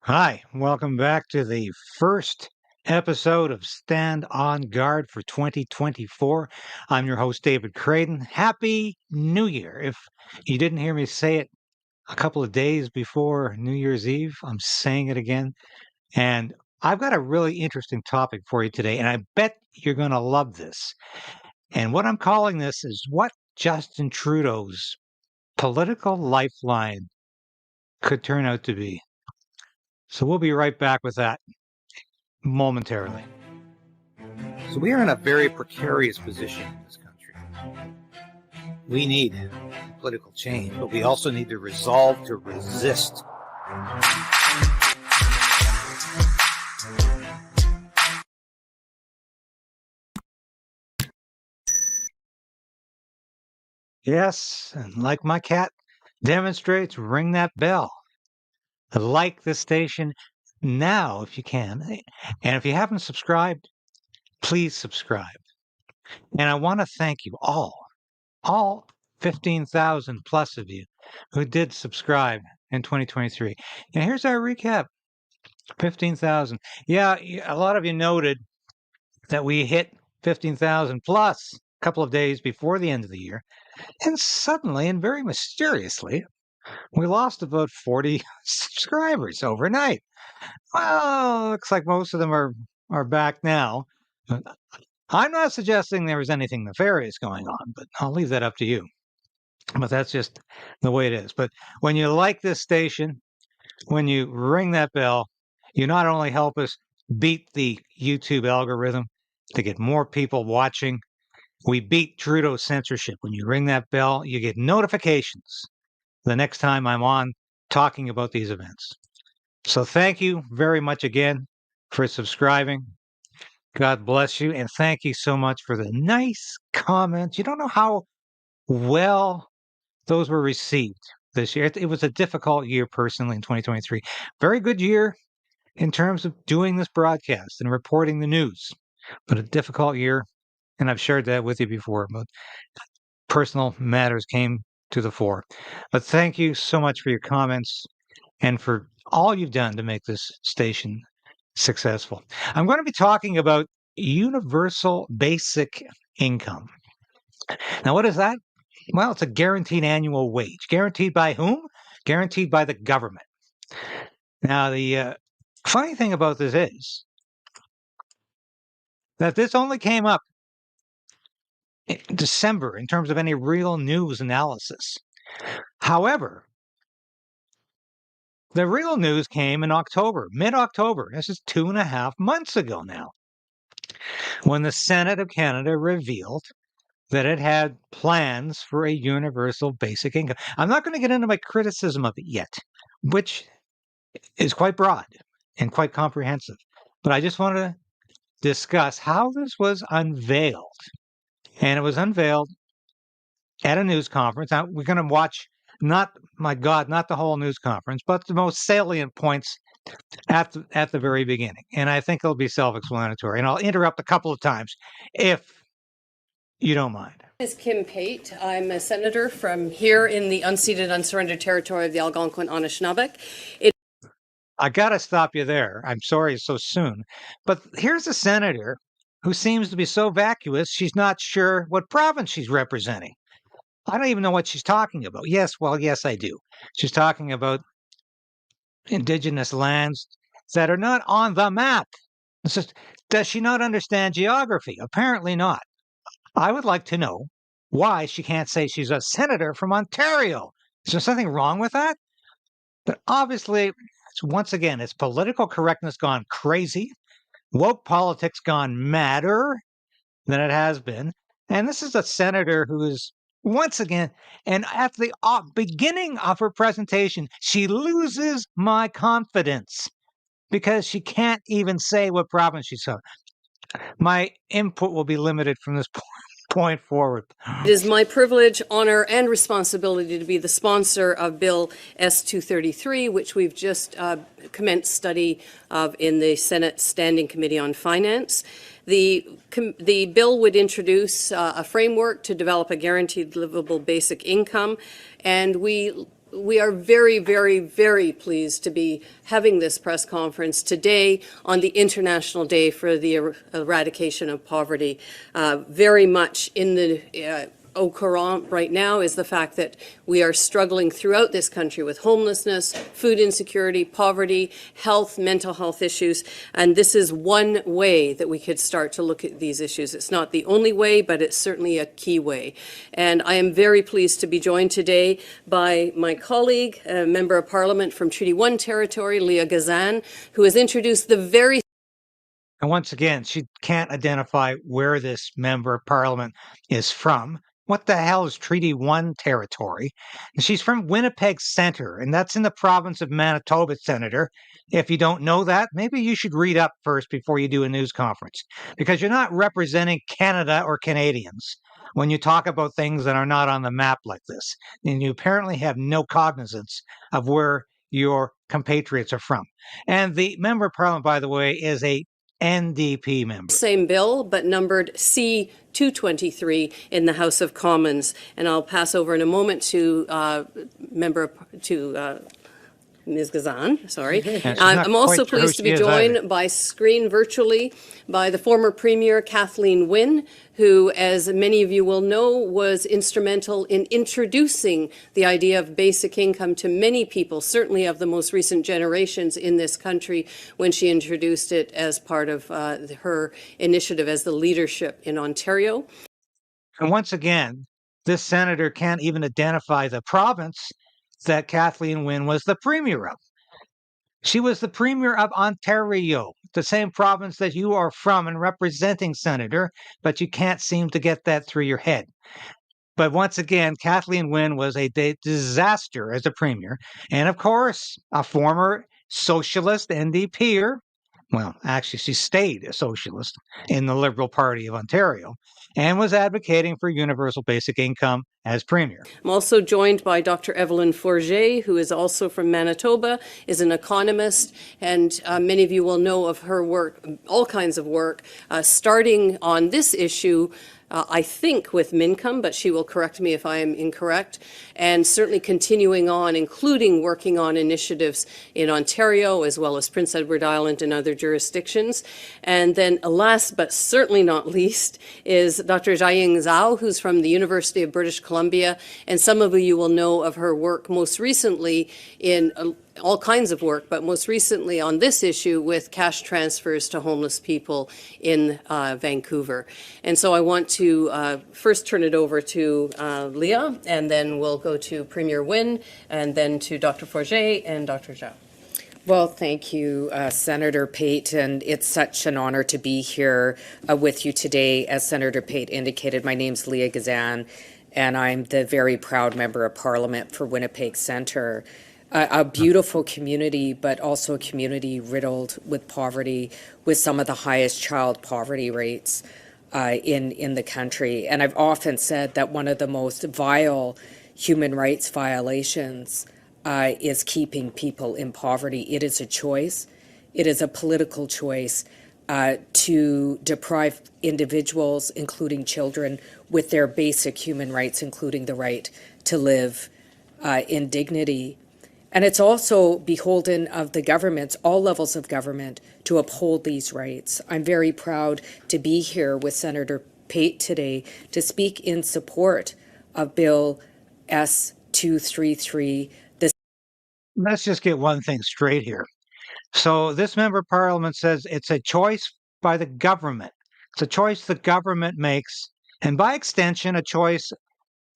Hi, welcome back to the first episode of Stand on Guard for 2024. I'm your host, David Krayden. Happy New Year. If you didn't hear me say it a couple of days before New Year's Eve, I'm saying it again. And I've got a really interesting topic for you today, and I bet you're going to love this. And what I'm calling this is what Justin Trudeau's political lifeline could turn out to be. So we'll be right back with that momentarily. So we are in a very precarious position in this country. We need political change, but we also need to resolve to resist. Yes, and like my cat demonstrates, ring that bell. Like the station now if you can. And if you haven't subscribed, please subscribe. And I want to thank you all 15,000 plus of you who did subscribe in 2023. And here's our recap 15,000. Yeah, a lot of you noted that we hit 15,000 plus a couple of days before the end of the year. And suddenly and very mysteriously, we lost about 40 subscribers overnight. Well, looks like most of them are back now. I'm not suggesting there was anything nefarious going on, but I'll leave that up to you. But that's just the way it is. But when you like this station, when you ring that bell, you not only help us beat the YouTube algorithm to get more people watching, we beat Trudeau censorship. When you ring that bell, you get notifications the next time I'm on talking about these events. So thank you very much again for subscribing. God bless you. And thank you so much for the nice comments. You don't know how well those were received this year. It was a difficult year personally in 2023. Very good year in terms of doing this broadcast and reporting the news, but a difficult year. And I've shared that with you before, but personal matters came to the fore. But thank you so much for your comments and for all you've done to make this station successful. I'm going to be talking about universal basic income. Now, what is that? Well, it's a guaranteed annual wage. Guaranteed by whom? Guaranteed by the government. Now, the funny thing about this is that this only came up in December in terms of any real news analysis. However, the real news came in October, mid-October. This is 2.5 months ago now, when the Senate of Canada revealed that it had plans for a universal basic income. I'm not going to get into my criticism of it yet, which is quite broad and quite comprehensive. But I just want to discuss how this was unveiled. And it was unveiled at a news conference. Now, we're going to watch, not the whole news conference, but the most salient points at the very beginning. And I think it'll be self-explanatory. And I'll interrupt a couple of times if you don't mind. My name is Kim Pate. I'm a senator from here in the unceded, unsurrendered territory of the Algonquin Anishinaabe. I got to stop you there. I'm sorry it's so soon. But here's a senator who seems to be so vacuous, she's not sure what province she's representing. I don't even know what she's talking about. Yes, I do. She's talking about Indigenous lands that are not on the map. It's just, does she not understand geography? Apparently not. I would like to know why she can't say she's a senator from Ontario. Is there something wrong with that? But obviously, once again, it's political correctness gone crazy, woke politics gone madder than it has been. And this is a senator who is, once again, and at the beginning of her presentation, she loses my confidence because she can't even say what province she's from. My input will be limited from this point forward. It is my privilege, honor, and responsibility to be the sponsor of Bill S-233, which we've just commenced study of in the Senate Standing Committee on Finance. The bill would introduce a framework to develop a guaranteed livable basic income, and we we are very, very, very pleased to be having this press conference today on the International Day for the Eradication of Poverty. Very much in the au courant right now is the fact that we are struggling throughout this country with homelessness, food insecurity, poverty, health, mental health issues, and this is one way that we could start to look at these issues. It's not the only way, but it's certainly a key way. And I am very pleased to be joined today by my colleague, a Member of Parliament from Treaty 1 territory, Leah Ganan, who has introduced the very And once again, she can't identify where this member of parliament is from. What the hell is Treaty 1 territory? And she's from Winnipeg Centre, and that's in the province of Manitoba, Senator. If you don't know that, maybe you should read up first before you do a news conference, because you're not representing Canada or Canadians when you talk about things that are not on the map like this. And you apparently have no cognizance of where your compatriots are from. And the member of parliament, by the way, is a NDP member. Same bill, but numbered C-223 in the House of Commons. And I'll pass over in a moment to Ms. Ganan, sorry. I'm also pleased to be joined by screen virtually by the former Premier Kathleen Wynne, who, as many of you will know, was instrumental in introducing the idea of basic income to many people, certainly of the most recent generations in this country, when she introduced it as part of her initiative as the leadership in Ontario. And once again, this senator can't even identify the province that Kathleen Wynne was the premier of. She was the premier of Ontario, the same province that you are from and representing, Senator, but you can't seem to get that through your head. But once again, Kathleen Wynne was a disaster as a premier, and of course, a former socialist NDPer. Well, actually, she stayed a socialist in the Liberal Party of Ontario and was advocating for universal basic income as premier. I'm also joined by Dr. Evelyn Forget, who is also from Manitoba, is an economist, and many of you will know of her work, all kinds of work, starting on this issue I think with Mincome, but she will correct me if I am incorrect, and certainly continuing on, including working on initiatives in Ontario as well as Prince Edward Island and other jurisdictions. And then last but certainly not least is Dr. Jiaying Zhao, who's from the University of British Columbia, and some of you will know of her work most recently in all kinds of work, but most recently on this issue with cash transfers to homeless people in Vancouver. And so I want to first turn it over to Leah, and then we'll go to Premier Wynne, and then to Dr. Forget and Dr. Zhao. Well, thank you, Senator Pate, and it's such an honor to be here with you today. As Senator Pate indicated, my name's Leah Ganan, and I'm the very proud Member of Parliament for Winnipeg Centre. A beautiful community, but also a community riddled with poverty, with some of the highest child poverty rates in the country. And I've often said that one of the most vile human rights violations is keeping people in poverty. It is a choice. It is a political choice to deprive individuals, including children, with their basic human rights, including the right to live in dignity. And it's also beholden of the governments, all levels of government, to uphold these rights. I'm very proud to be here with Senator Pate today to speak in support of Bill S-233. Let's just get one thing straight here. So this member of parliament says it's a choice by the government. It's a choice the government makes, and by extension, a choice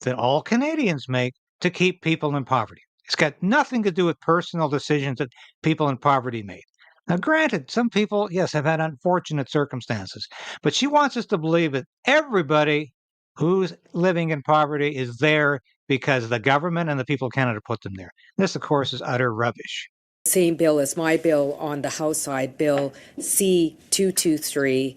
that all Canadians make to keep people in poverty. It's got nothing to do with personal decisions that people in poverty made. Now, granted, some people, yes, have had unfortunate circumstances, but she wants us to believe that everybody who's living in poverty is there because the government and the people of Canada put them there. This, of course, is utter rubbish. Same bill as my bill on the House side, Bill C-223,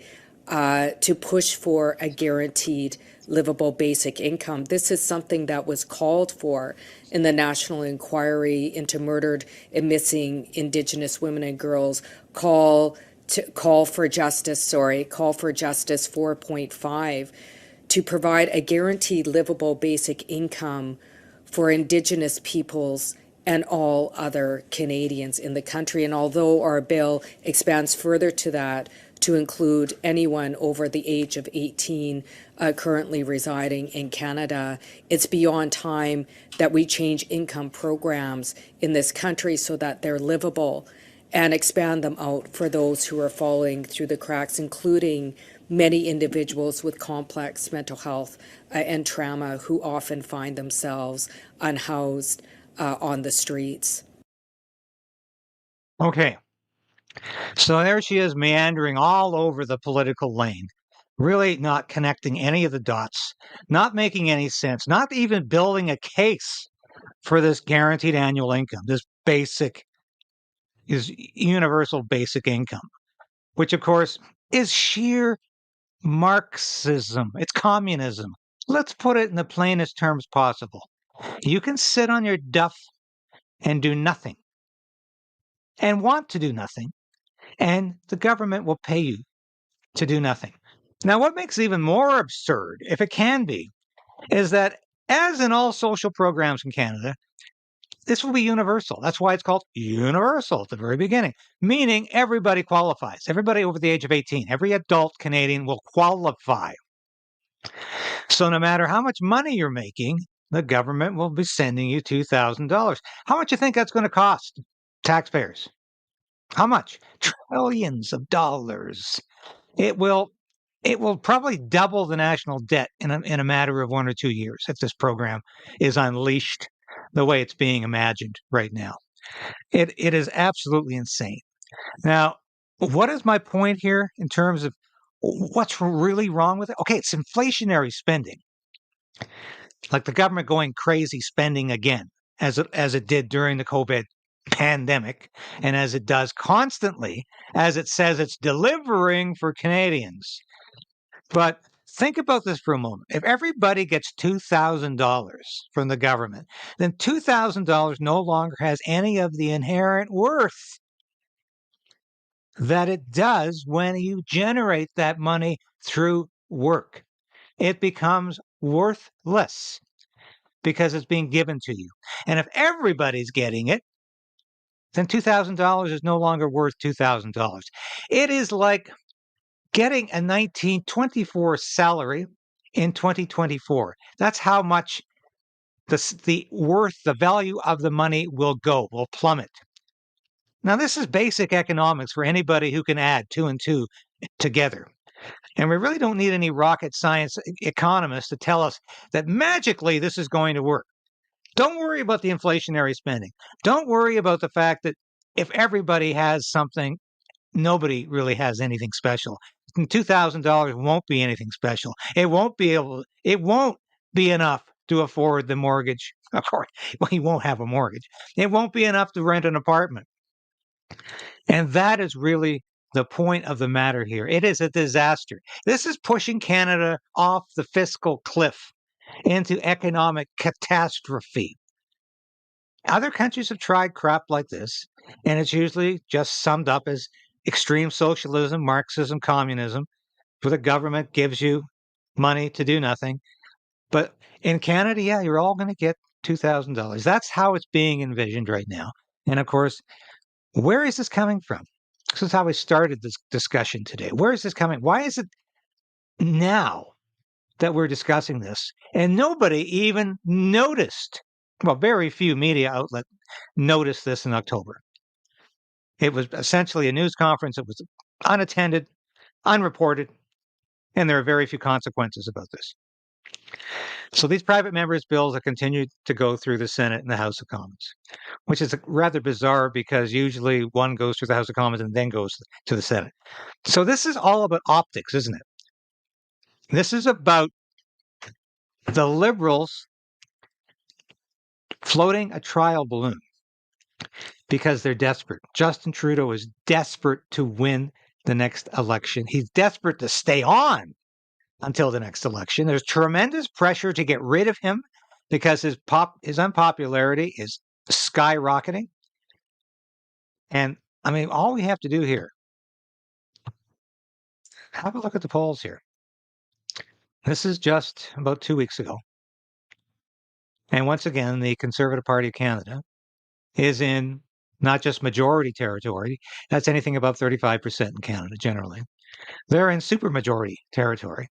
to push for a guaranteed livable basic income. This is something that was called for in the National Inquiry into Murdered and Missing Indigenous Women and Girls, Call for Justice 4.5, to provide a guaranteed livable basic income for Indigenous peoples and all other Canadians in the country. And although our bill expands further to that to include anyone over the age of 18 currently residing in Canada, it's beyond time that we change income programs in this country so that they're livable and expand them out for those who are falling through the cracks, including many individuals with complex mental health and trauma who often find themselves unhoused on the streets. Okay. So there she is, meandering all over the political lane, really not connecting any of the dots, not making any sense, not even building a case for this guaranteed annual income, this universal basic income, which of course is sheer Marxism. It's communism. Let's put it in the plainest terms possible. You can sit on your duff and do nothing and want to do nothing, and the government will pay you to do nothing. Now, what makes it even more absurd, if it can be, is that as in all social programs in Canada, this will be universal. That's why it's called universal at the very beginning, meaning everybody qualifies. Everybody over the age of 18, every adult Canadian will qualify. So no matter how much money you're making, the government will be sending you $2,000. How much do you think that's going to cost taxpayers? How much? Trillions of dollars. It will probably double the national debt in a matter of 1 or 2 years if this program is unleashed the way it's being imagined right now. It is absolutely insane. Now, what is my point here in terms of what's really wrong with it? Okay, it's inflationary spending. Like the government going crazy spending again, as it did during the COVID pandemic, and as it does constantly, as it says it's delivering for Canadians. But think about this for a moment. If everybody gets $2,000 from the government, then $2,000 no longer has any of the inherent worth that it does when you generate that money through work. It becomes worthless because it's being given to you. And if everybody's getting it, then $2,000 is no longer worth $2,000. It is like getting a 1924 salary in 2024. That's how much the worth, the value of the money will plummet. Now, this is basic economics for anybody who can add 2 and 2 together. And we really don't need any rocket science economists to tell us that magically this is going to work. Don't worry about the inflationary spending. Don't worry about the fact that if everybody has something, nobody really has anything special. $2,000 won't be anything special. It won't be enough to afford the mortgage. Of course, well, you won't have a mortgage. It won't be enough to rent an apartment. And that is really the point of the matter here. It is a disaster. This is pushing Canada off the fiscal cliff into economic catastrophe. Other countries have tried crap like this, and it's usually just summed up as extreme socialism, Marxism, communism, where the government gives you money to do nothing. But in Canada, yeah, you're all going to get $2,000. That's how it's being envisioned right now. And of course, where is this coming from? This is how we started this discussion today. Where is this coming? Why is it now that we're discussing this and nobody even noticed? Well, very few media outlets noticed this in October. It was essentially a news conference. It was unattended, unreported, and there are very few consequences about this. So these private members' bills have continued to go through the Senate and the House of Commons, which is rather bizarre because usually one goes through the House of Commons and then goes to the Senate. So this is all about optics, isn't it? This is about the Liberals floating a trial balloon because they're desperate. Justin Trudeau is desperate to win the next election. He's desperate to stay on until the next election. There's tremendous pressure to get rid of him because his unpopularity is skyrocketing. And I mean, all we have to do here, have a look at the polls here. This is just about 2 weeks ago. And once again, the Conservative Party of Canada is in not just majority territory, that's anything above 35% in Canada generally. They're in supermajority territory.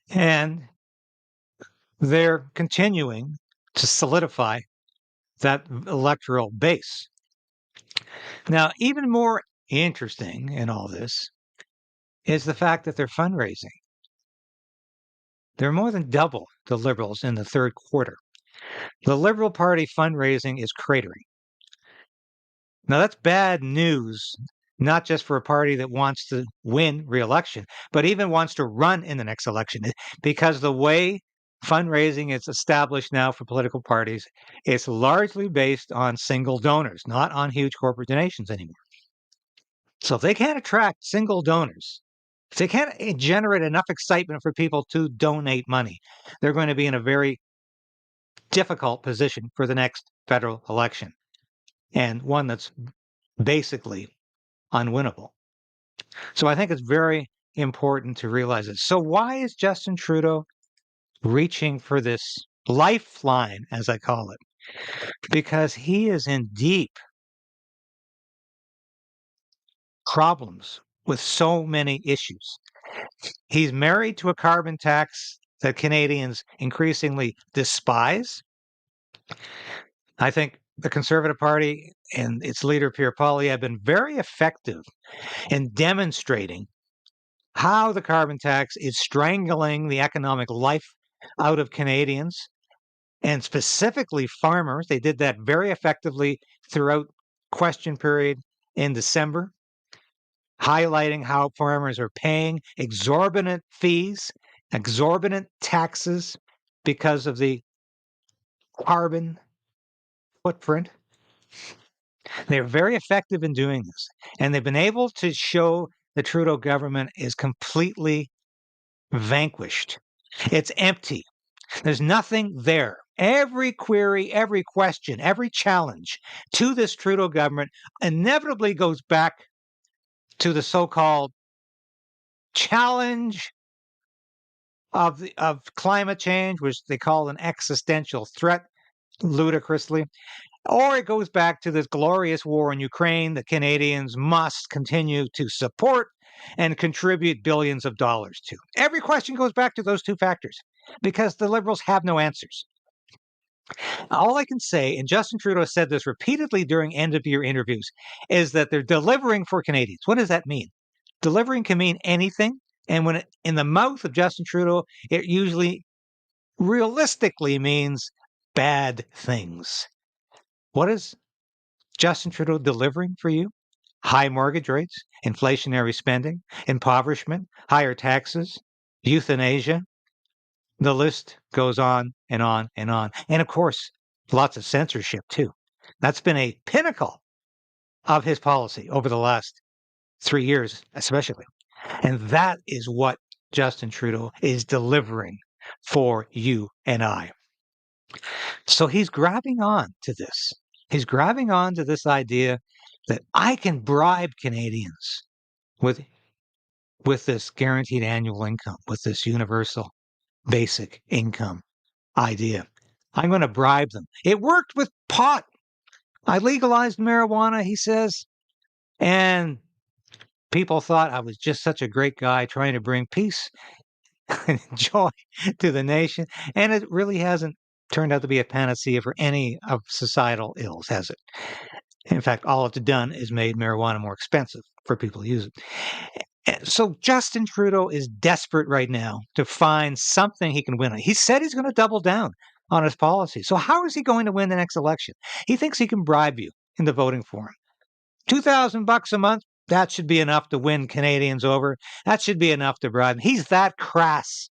And they're continuing to solidify that electoral base. Now, even more interesting in all this is the fact that they're fundraising. They're more than double the Liberals in the third quarter. The Liberal Party fundraising is cratering. Now, that's bad news, not just for a party that wants to win re-election, but even wants to run in the next election, because the way fundraising is established now for political parties, it's largely based on single donors, not on huge corporate donations anymore. So if they can't attract single donors, if they can't generate enough excitement for people to donate money, they're going to be in a very difficult position for the next federal election, and one that's basically unwinnable. So I think it's very important to realize it. So why is Justin Trudeau reaching for this lifeline, as I call it? Because he is in deep problems with so many issues. He's married to a carbon tax that Canadians increasingly despise. I think the Conservative Party and its leader, Pierre Poilievre, have been very effective in demonstrating how the carbon tax is strangling the economic life out of Canadians, and specifically farmers. They did that very effectively throughout question period in December, highlighting how farmers are paying exorbitant fees, exorbitant taxes because of the carbon footprint. They're very effective in doing this, and they've been able to show the Trudeau government is completely vanquished. It's empty. There's nothing there. Every query, every question, every challenge to this Trudeau government inevitably goes back to the so-called challenge of climate change, which they call an existential threat, ludicrously, or it goes back to this glorious war in Ukraine that Canadians must continue to support and contribute billions of dollars to. Every question goes back to those two factors because the Liberals have no answers. All I can say, and Justin Trudeau said this repeatedly during end-of-year interviews, is that they're delivering for Canadians. What does that mean? Delivering can mean anything, and when in the mouth of Justin Trudeau, it usually realistically means bad things. What is Justin Trudeau delivering for you? High mortgage rates, inflationary spending, impoverishment, higher taxes, euthanasia. The list goes on and on and on. And of course, lots of censorship too. That's been a pinnacle of his policy over the last 3 years, especially. And that is what Justin Trudeau is delivering for you and I. So he's grabbing on to this. He's grabbing on to this idea that I can bribe Canadians with this guaranteed annual income, with this universal basic income idea. I'm going to bribe them. It worked with pot. I legalized marijuana, he says, and people thought I was just such a great guy trying to bring peace and joy to the nation. And it really hasn't turned out to be a panacea for any of societal ills, has it? In fact, all it's done is made marijuana more expensive for people to use it. So Justin Trudeau is desperate right now to find something he can win on. He said he's going to double down on his policy. So how is he going to win the next election? He thinks he can bribe you into voting for him. $2,000 a month, that should be enough to win Canadians over. That should be enough to bribe him. He's that crass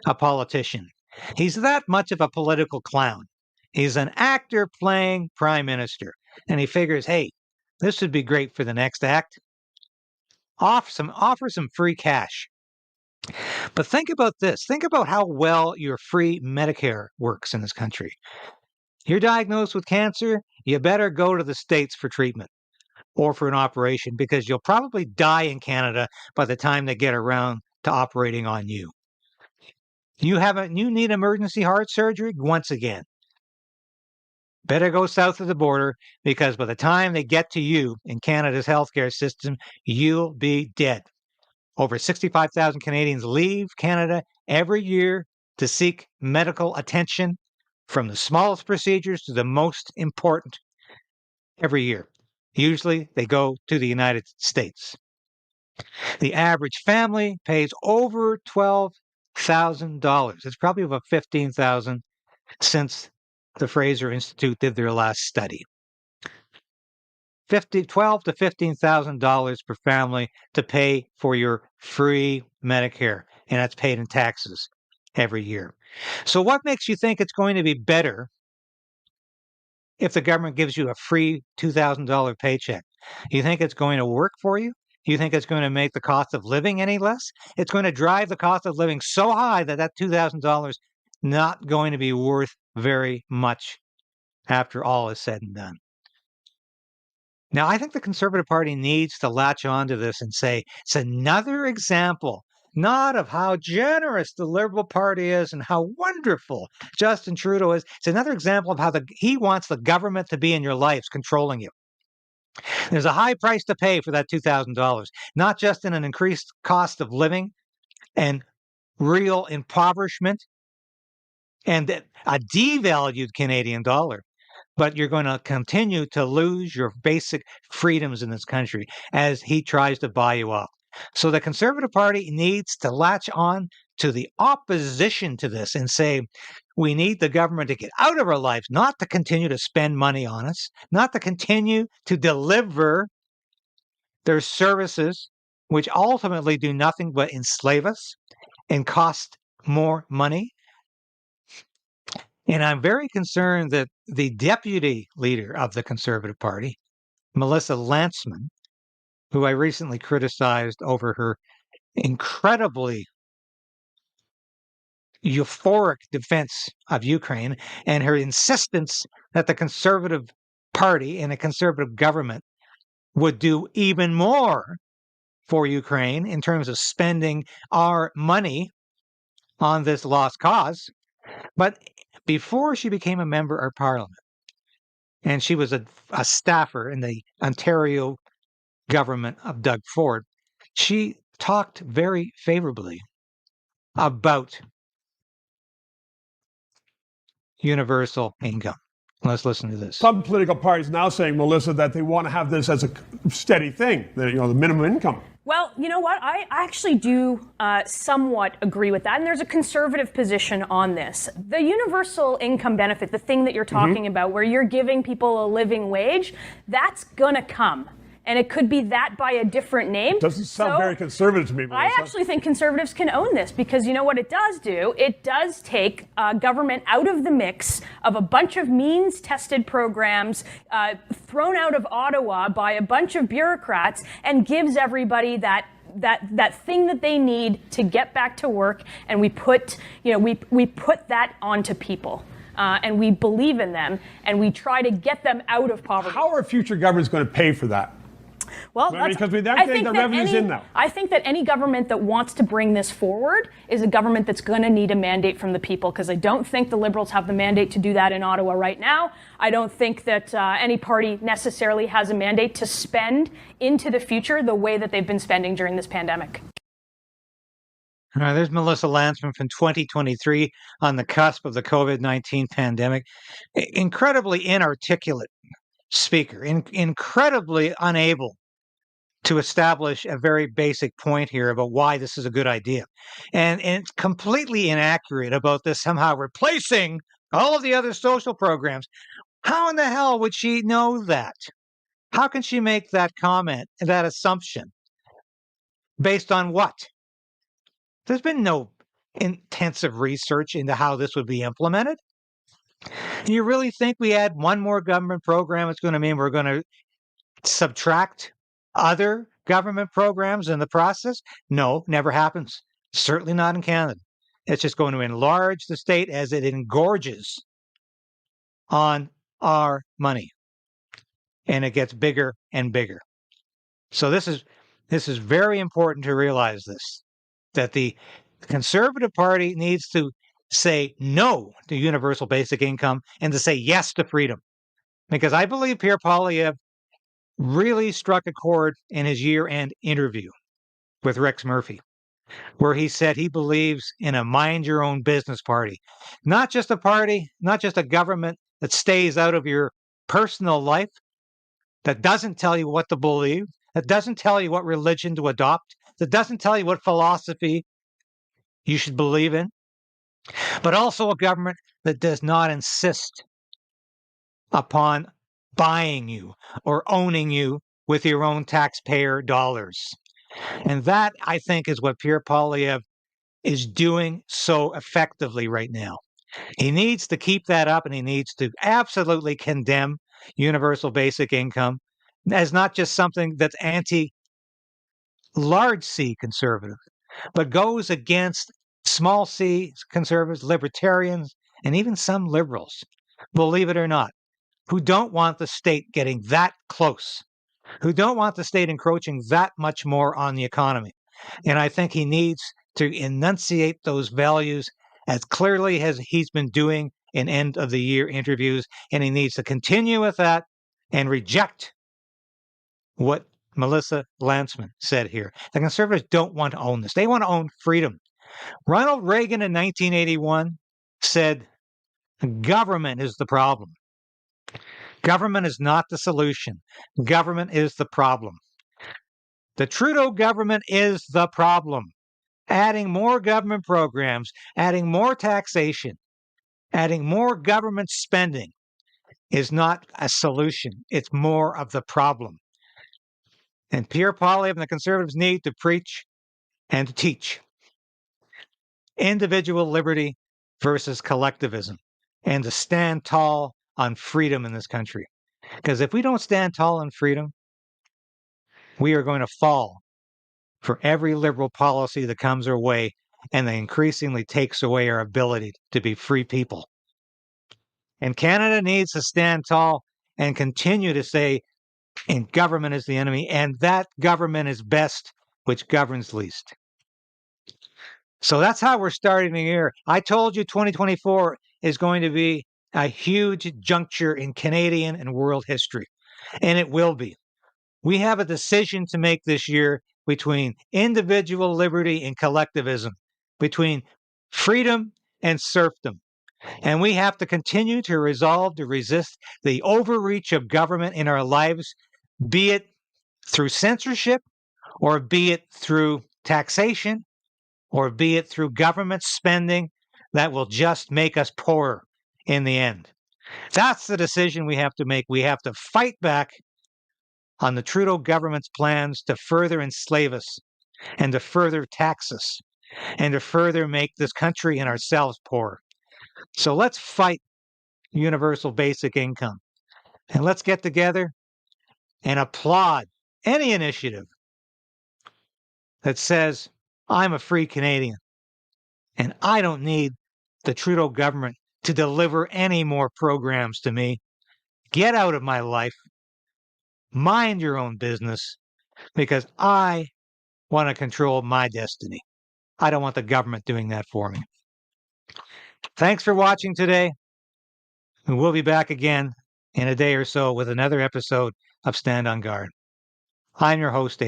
a politician. He's that much of a political clown. He's an actor playing prime minister. And he figures, hey, this would be great for the next act. Offer some free cash. But think about this. Think about how well your free Medicare works in this country. You're diagnosed with cancer, you better go to the States for treatment or for an operation because you'll probably die in Canada by the time they get around to operating on you. You need emergency heart surgery? Once again, better go south of the border, because by the time they get to you in Canada's healthcare system, you'll be dead. Over 65,000 Canadians leave Canada every year to seek medical attention, from the smallest procedures to the most important, every year. Usually they go to the United States. The average family pays over $12,000. It's probably about $15,000 since the Fraser Institute did their last study. $12,000 to $15,000 per family to pay for your free Medicare, and that's paid in taxes every year. So what makes you think it's going to be better if the government gives you a free $2,000 paycheck? You think it's going to work for you? You think it's going to make the cost of living any less? It's going to drive the cost of living so high that $2,000 not going to be worth very much after all is said and done. Now, I think the Conservative Party needs to latch onto this and say it's another example, not of how generous the Liberal Party is and how wonderful Justin Trudeau is. It's another example of how he wants the government to be in your lives, controlling you. There's a high price to pay for that $2,000, not just in an increased cost of living and real impoverishment and a devalued Canadian dollar, but you're going to continue to lose your basic freedoms in this country as he tries to buy you off. So the Conservative Party needs to latch on to the opposition to this and say, we need the government to get out of our lives, not to continue to spend money on us, not to continue to deliver their services, which ultimately do nothing but enslave us and cost more money. And I'm very concerned that the deputy leader of the Conservative Party, Melissa Lansman, who I recently criticized over her incredibly euphoric defense of Ukraine and her insistence that the Conservative Party and a Conservative government would do even more for Ukraine in terms of spending our money on this lost cause. But before she became a member of Parliament, and she was a staffer in the Ontario government of Doug Ford, she talked very favorably about universal income. Let's listen to this. Some political parties now saying, Melissa, that they want to have this as a steady thing, the minimum income. Well, you know what? I actually do somewhat agree with that. And there's a conservative position on this. The universal income benefit, the thing that you're talking about, where you're giving people a living wage, that's going to come. And it could be that by a different name. Doesn't sound very conservative to me, Melissa. I actually think conservatives can own this, because you know what it does do? It does take government out of the mix of a bunch of means-tested programs thrown out of Ottawa by a bunch of bureaucrats, and gives everybody that thing that they need to get back to work. And we put that onto people. And we believe in them, and we try to get them out of poverty. How are future governments going to pay for that? Well, because they're getting the revenues in now. I think that any government that wants to bring this forward is a government that's going to need a mandate from the people, because I don't think the Liberals have the mandate to do that in Ottawa right now. I don't think that any party necessarily has a mandate to spend into the future the way that they've been spending during this pandemic. There's Melissa Lansman from 2023 on the cusp of the COVID-19 pandemic. Incredibly inarticulate speaker, incredibly unable to establish a very basic point here about why this is a good idea. And it's completely inaccurate about this somehow replacing all of the other social programs. How in the hell would she know that? How can she make that comment, that assumption? Based on what? There's been no intensive research into how this would be implemented. You really think we add one more government program, it's going to mean we're going to subtract other government programs in the process? No, never happens. Certainly not in Canada. It's just going to enlarge the state as it engorges on our money. And it gets bigger and bigger. So this is very important to realize this, that the Conservative Party needs to say no to universal basic income and to say yes to freedom. Because I believe Pierre Poilievre really struck a chord in his year-end interview with Rex Murphy, where he said he believes in a mind-your-own-business party. Not just a party, not just a government that stays out of your personal life, that doesn't tell you what to believe, that doesn't tell you what religion to adopt, that doesn't tell you what philosophy you should believe in, but also a government that does not insist upon buying you or owning you with your own taxpayer dollars. And that, I think, is what Pierre Poilievre is doing so effectively right now. He needs to keep that up, and he needs to absolutely condemn universal basic income as not just something that's anti-large C conservative, but goes against small c conservatives, libertarians, and even some liberals, believe it or not, who don't want the state getting that close, who don't want the state encroaching that much more on the economy. And I think he needs to enunciate those values as clearly as he's been doing in end of the year interviews. And he needs to continue with that and reject what Melissa Lansman said here. The Conservatives don't want to own this. They want to own freedom. Ronald Reagan in 1981 said, government is the problem. Government is not the solution. Government is the problem. The Trudeau government is the problem. Adding more government programs, adding more taxation, adding more government spending is not a solution. It's more of the problem. And Pierre Poilievre and the Conservatives need to preach and to teach individual liberty versus collectivism, and to stand tall on freedom in this country. Because if we don't stand tall on freedom, we are going to fall for every liberal policy that comes our way, and that increasingly takes away our ability to be free people. And Canada needs to stand tall and continue to say, and government is the enemy, and that government is best which governs least. So that's how we're starting the year. I told you 2024 is going to be a huge juncture in Canadian and world history, and it will be. We have a decision to make this year between individual liberty and collectivism, between freedom and serfdom. And we have to continue to resolve to resist the overreach of government in our lives, be it through censorship, or be it through taxation, or be it through government spending that will just make us poorer in the end. That's the decision we have to make. We have to fight back on the Trudeau government's plans to further enslave us and to further tax us and to further make this country and ourselves poor. So let's fight universal basic income, and let's get together and applaud any initiative that says, I'm a free Canadian and I don't need the Trudeau government to deliver any more programs to me. Get out of my life. Mind your own business, because I want to control my destiny. I don't want the government doing that for me. Thanks for watching today. And we'll be back again in a day or so with another episode of Stand on Guard. I'm your host,